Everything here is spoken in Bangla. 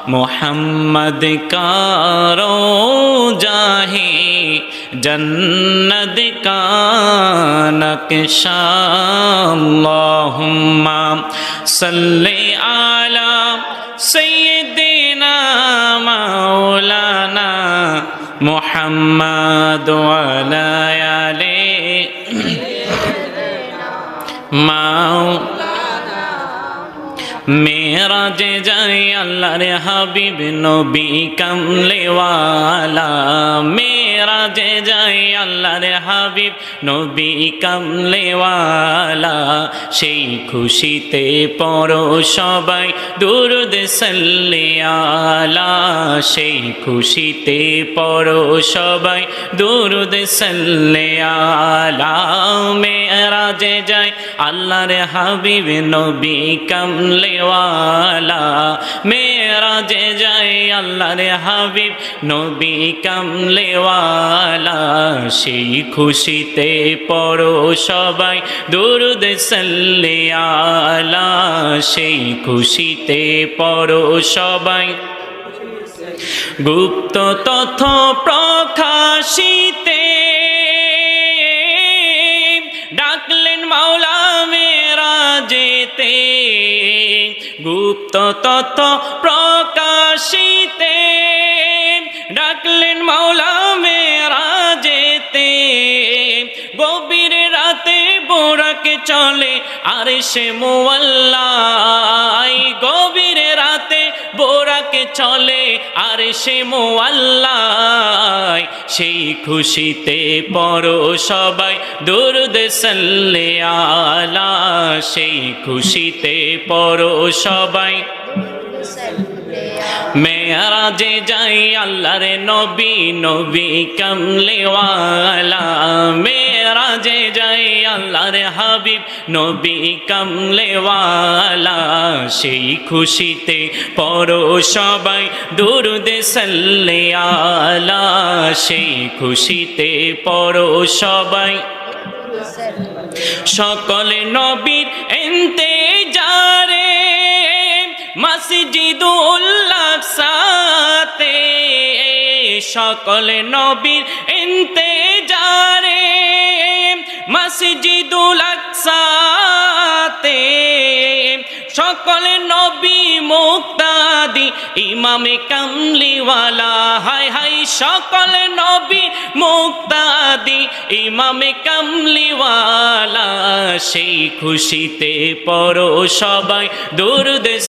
मोहम्मद का रोजा है जन्नत का नक्शा। अल्लाहुम्मा सल्ली अला सय्यिदिना मौलाना मुहम्मद व अला आले मेराजे जाए अल्लाहर हबीब नबी कमले वाला। मेराजे जाए अल्लाहर हबीब नबी कमले वाला। সেই খুশিতে পড়ো সবাই দুরুদ সাল্লি আলা। সেই খুশিতে পড়ো সবাই দুরুদ সাল্লি আলা। মেরাজে যায় আল্লাহর হাবিব নবী কমলে वाला। मेराजे जाए अल्लाहर हबीब नबी कमले वाला। সেই খুশিতে পড়ো সবাই দুরুদ সাল্লি আলা। সেই খুশিতে পড়ো সবাই গুপ্ত তথ্য প্রকাশিতে ডাকলেন মাওলা মেরাজেতে। গুপ্ত তথ্য প্রকাশিতে ডাকলেন মাওলা মেরাজেতে। গভীর রাতে বোরাকে চলে আরশে মুআল্লায়। গভীর রাতে বোরাকে চলে আরশে মুআল্লায়। সেই খুশিতে পড়ো সবাই দুরুদ সাল্লি আলা। সেই খুশিতে পড়ো সবাই মেরাজে যাই আল্লাহর নবী নবী কমলে ওয়ালা। মেরাজে যাই আল্লাহর হাবিব নবী কমলে ওয়ালা। সেই খুশিতে পড়ো সবাই দুরুদ সাল্লি আলা। সেই খুশিতে পড়ো সবাই সকলে নবীর ইন্তেজারে মসজিদুল আকসাতে। সকলে নবীর ইন্তেজারে মসজিদুল আকসাতে। সকলে নবী মুক্তাদি ইমামে কামলিওয়ালা। হায় হায় সকলে নবী মুক্তাদি ইমামে কামলিওয়ালা। সেই খুশিতে পড়ো সবাই দুরুদ